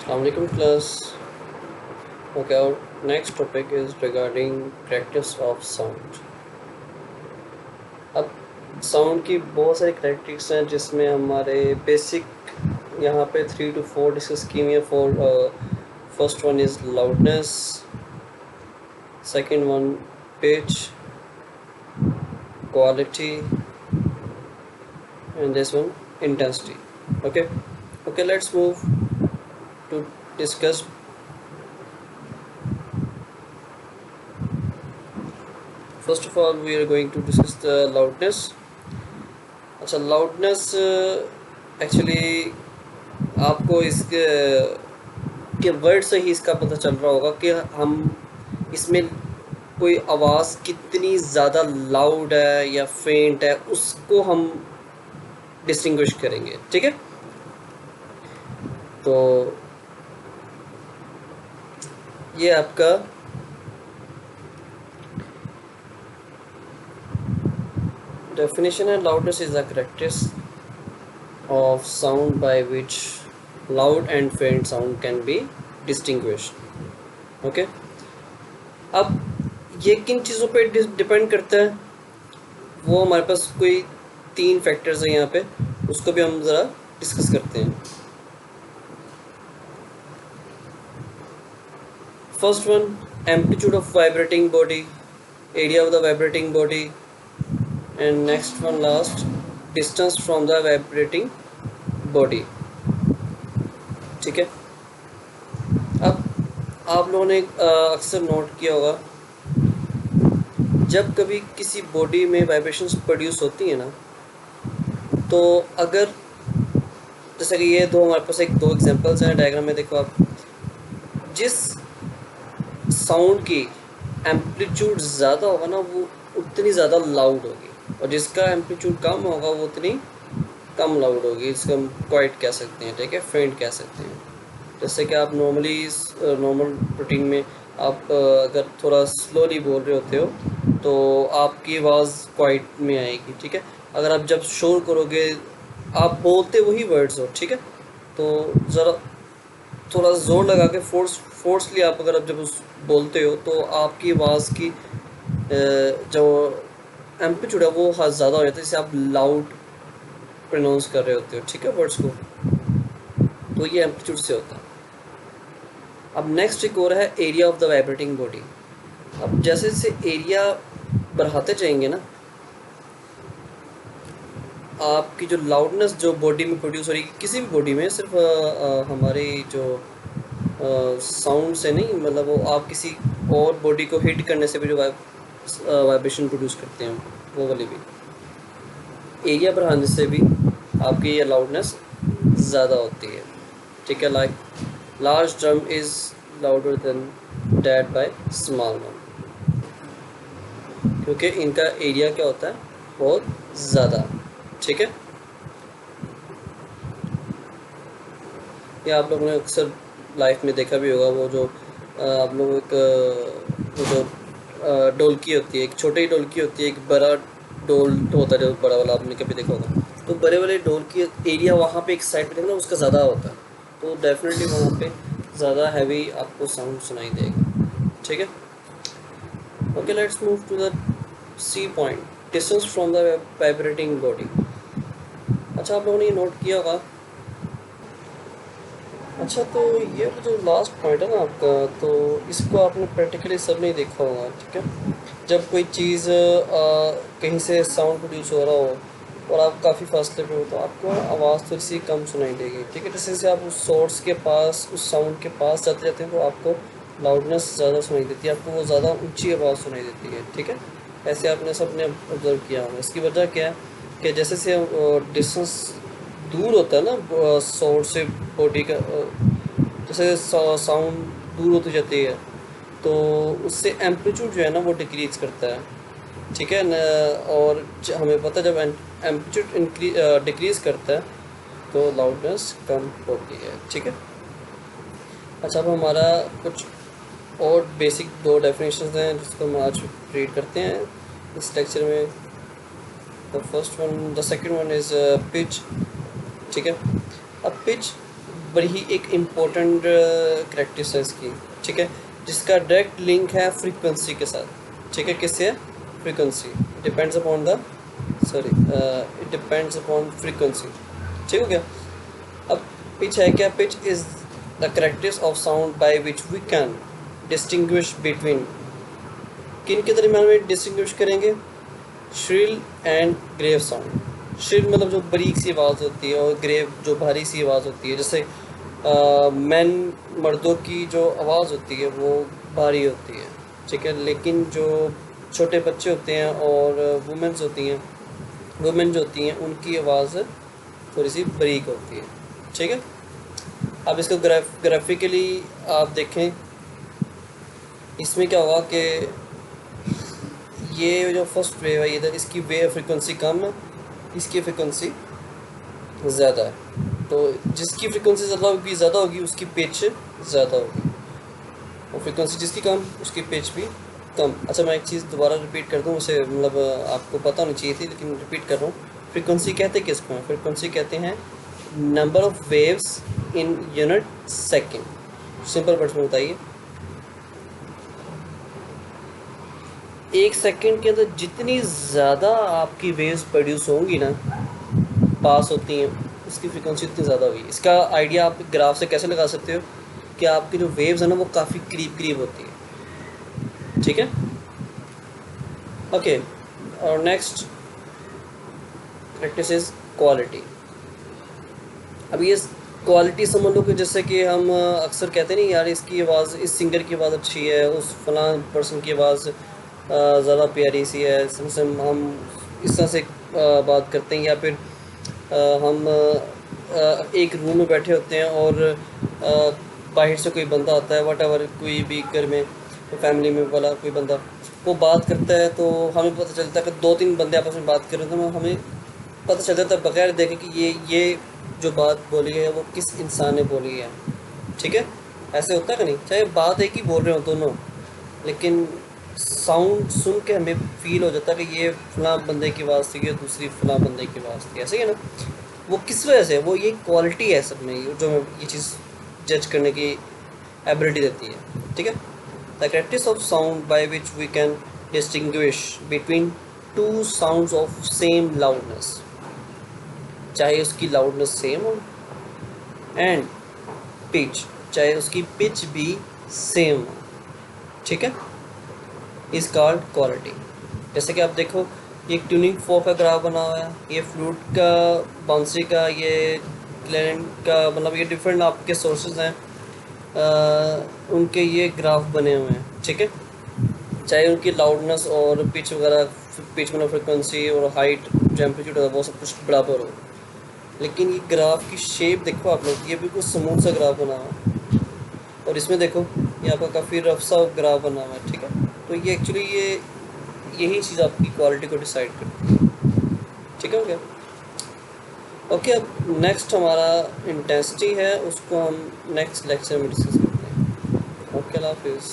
Assalamualaikum class. Okay, our next topic is regarding characters of sound. अब sound की बहुत सारी characteristics हैं जिसमें हमारे बेसिक यहाँ पे 3 to 4 डिस्कस की हुई है. First one is loudness, second one pitch, quality, and this one intensity. Okay, let's move to discuss. First of all, we are going to discuss the loudness. अच्छा, loudness actually आपको इसके के word से ही इसका पता चल रहा होगा कि हम इसमें कोई आवाज़ कितनी ज़्यादा लाउड है या फेंट है, उसको हम डिस्टिंग्विश करेंगे. ठीक है, तो ये आपका definition है. Loudness is the characteristic of sound by which loud and faint sound can be distinguished. Okay, अब ये किन चीज़ों पे डिपेंड करता है, वो हमारे पास कोई 3 फैक्टर्स हैं यहाँ पे, उसको भी हम ज़रा डिस्कस करते हैं. First one, amplitude of vibrating body, area of the vibrating body, and next one last, distance from the vibrating body. ठीक है, अब आप लोगों ने अक्सर नोट किया होगा, जब कभी किसी बॉडी में वाइब्रेशंस प्रोड्यूस होती है ना, तो अगर जैसे कि ये दो हमारे पास दो एग्जांपल्स हैं डायग्राम में. देखो आप, जिस साउंड की एम्पलीट्यूड ज़्यादा होगा ना, वो उतनी ज़्यादा लाउड होगी, और जिसका एम्पलीट्यूड कम होगा वो उतनी कम लाउड होगी. इसको हम क्वाइट कह सकते हैं, ठीक है, फेंट कह सकते हैं. जैसे कि आप नॉर्मल रूटीन में आप अगर थोड़ा स्लोली बोल रहे होते हो तो आपकी आवाज़ क्वाइट में आएगी. ठीक है, अगर आप जब शोर करोगे, आप बोलते वही वर्ड्स हो, ठीक है, तो ज़रा थोड़ा ज़ोर लगा के फोर्सली आप अगर आप जब उस बोलते हो तो आपकी आवाज़ की जो एम्पलीट्यूड है वो ज़्यादा हो जाता है, जिससे आप लाउड प्रोनाउंस कर रहे होते हो, ठीक है, वर्ड्स को. तो ये एम्पलीट्यूड से होता है. अब नेक्स्ट एक और है area of the vibrating body. अब जैसे जैसे एरिया बढ़ाते जाएंगे ना, आपकी जो लाउडनेस जो बॉडी में प्रोड्यूस हो रही है, किसी भी बॉडी में, सिर्फ हमारी जो साउंड से नहीं, मतलब वो आप किसी और बॉडी को हिट करने से भी जो वाइब्रेशन प्रोड्यूस करते हैं, वो वाली भी एरिया बढ़ाने से भी आपकी ये लाउडनेस ज़्यादा होती है. ठीक है, like large drum is louder than that by small one, क्योंकि इनका एरिया क्या होता है, बहुत ज़्यादा. ठीक है, ये आप लोगों ने अक्सर लाइफ में देखा भी होगा, वो जो आप लोग वो जो ढोलकी होती है, एक छोटी ढोलकी होती है, एक बड़ा ढोल होता है जो बड़ा वाला, आपने कभी देखा होगा. तो बड़े वाले ढोल की एरिया वहाँ पे एक साइड पे देखना, उसका ज़्यादा होता है, तो डेफिनेटली वहाँ पे ज़्यादा हैवी आपको साउंड सुनाई देगा. ठीक है, okay, let's move to the C point, distance from the vibrating body. अच्छा, आप लोगों ने ये नोट किया होगा. अच्छा, तो ये जो लास्ट पॉइंट है ना आपका, तो इसको आपने प्रैक्टिकली सब नहीं देखा होगा. ठीक है, जब कोई चीज़ कहीं से साउंड प्रोड्यूस हो रहा हो और आप काफ़ी फासले पे हो, तो आपको आवाज़ थोड़ी सी कम सुनाई देगी. ठीक है, जैसे जैसे आप उस सोर्स के पास, उस साउंड के पास जाते जाते हैं, तो आपको लाउडनेस ज़्यादा सुनाई देती है, आपको वो ज़्यादा ऊंची आवाज़ सुनाई देती है. ठीक है, ऐसे आपने सबने ऑब्जर्व किया होगा. इसकी वजह क्या है कि जैसे से डिस्टेंस दूर होता है ना सोर्स से बॉडी का, जैसे साउंड दूर होती जाती है, तो उससे एम्पलीट्यूड जो है ना वो डिक्रीज़ करता है. ठीक है न, और हमें पता है जब एम्पलीट्यूड डिक्रीज़ करता है तो लाउडनेस कम होती है. ठीक है, अच्छा, अब हमारा कुछ और बेसिक 2 डेफिनेशंस हैं जिसको हम आज रीड करते हैं इस लेक्चर में. The second one is pitch. ठीक है, अब पिच बड़ी ही एक इम्पोर्टेंट करैक्टरिस्टिक है इसकी, ठीक है, जिसका डायरेक्ट लिंक है फ्रीक्वेंसी के साथ, ठीक है, किससे है, frequency, depends upon the it depends upon frequency, ठीक हो गया। अब पिच है क्या, pitch is the characteristic of sound by which we can distinguish between, किन के दरमियान में डिस्टिंग्विश करेंगे, shrill and grave sound. Shrill मतलब जो बारीक सी आवाज़ होती है, और ग्रेव जो भारी सी आवाज़ होती है, जैसे मैन मर्दों की जो आवाज़ होती है वो भारी होती है, ठीक है, लेकिन जो छोटे बच्चे होते हैं और वुमेन्स होती हैं, वुमेन जो होती हैं उनकी आवाज़ थोड़ी सी बारीक होती है, ठीक है। अब इसको ग्राफिकली आप देखें, इसमें क्या होगा कि ये जो फर्स्ट वेव है इधर, इसकी वेव फ्रीक्वेंसी कम है, इसकी फ्रीक्वेंसी ज़्यादा है, तो जिसकी फ्रीक्वेंसी ज़्यादा होगी उसकी पिच ज़्यादा होगी, और फ्रीक्वेंसी जिसकी कम उसकी पिच भी कम। अच्छा, मैं एक चीज़ दोबारा रिपीट कर दूँ, उसे मतलब आपको पता होनी चाहिए थी लेकिन रिपीट कर रहा हूँ। फ्रीक्वेंसी कहते किसको हैं, फ्रीक्वेंसी कहते हैं number of waves in unit second. Simple words में बताइए, एक सेकंड के अंदर जितनी ज़्यादा आपकी वेव्स प्रोड्यूस होंगी ना, पास होती हैं, उसकी फ्रीक्वेंसी उतनी ज़्यादा होगी। इसका आइडिया आप ग्राफ से कैसे लगा सकते हो कि आपकी जो वेव्स है ना वो काफ़ी करीब करीब होती है, ठीक है, ओके। और नेक्स्ट प्रैक्टिस इज क्वालिटी। अब ये क्वालिटी समझ लो कि जैसे कि हम अक्सर कहते नहीं यार, इसकी आवाज़, इस सिंगर की आवाज़ अच्छी है, उस फलां पर्सन की आवाज़ ज़्यादा प्यारी सी है, से हम इस तरह से बात करते हैं, या फिर हम एक रूम में बैठे होते हैं और बाहर से कोई बंदा आता है, वट कोई भी घर में फैमिली में वाला कोई बंदा वो बात करता है, तो हमें पता चलता है कि दो तीन बंदे आपस में बात कर रहे हैं, तो हमें पता चल जाता है बगैर देखे कि ये जो बात बोली है वो किस इंसान ने बोली है, ठीक है। ऐसे होता है कि नहीं, चाहे बात एक ही बोल रहे हो दोनों, लेकिन साउंड सुन के हमें फील हो जाता है कि ये फलां बंदे की आवाज़ थी, ये दूसरी फलां बंदे की आवाज़ थी, ऐसे ही है ना। वो किस वजह से, वो ये क्वालिटी है सब में, जो ये चीज़ जज करने की एबिलिटी देती है, ठीक है। The practice of sound by which we can distinguish between two sounds of same loudness, चाहे उसकी लाउडनेस सेम हो, एंड पिच, चाहे उसकी पिच भी सेम हो, ठीक है, इज कॉल्ड क्वालिटी। जैसे कि आप देखो, ये एक ट्यूनिंग फोक का ग्राफ बना हुआ है, ये फ्लूट का, बांसुरी का, ये क्लैरिनेट का, मतलब ये डिफरेंट आपके सोर्सेज हैं, उनके ये ग्राफ बने हुए हैं, ठीक है, चाहे उनकी लाउडनेस और पिच वगैरह, पिच मतलब फ्रिक्वेंसी और हाइट, टेम्परेचर, वो सब कुछ बराबर हो, लेकिन ये ग्राफ की शेप देखो आप लोग, ये बिल्कुल स्मूथ सा ग्राफ बना हुआ है, और इसमें देखो ये आपका काफ़ी रफ सा ग्राफ बना हुआ है, ठीक है। तो ये एक्चुअली यही चीज़ आपकी क्वालिटी को डिसाइड करती है, ठीक है, हो गया, ओके। अब नेक्स्ट हमारा इंटेंसिटी है, उसको हम नेक्स्ट लेक्चर में डिस्कस करते हैं। ओके, अल्लाह हाफिज़।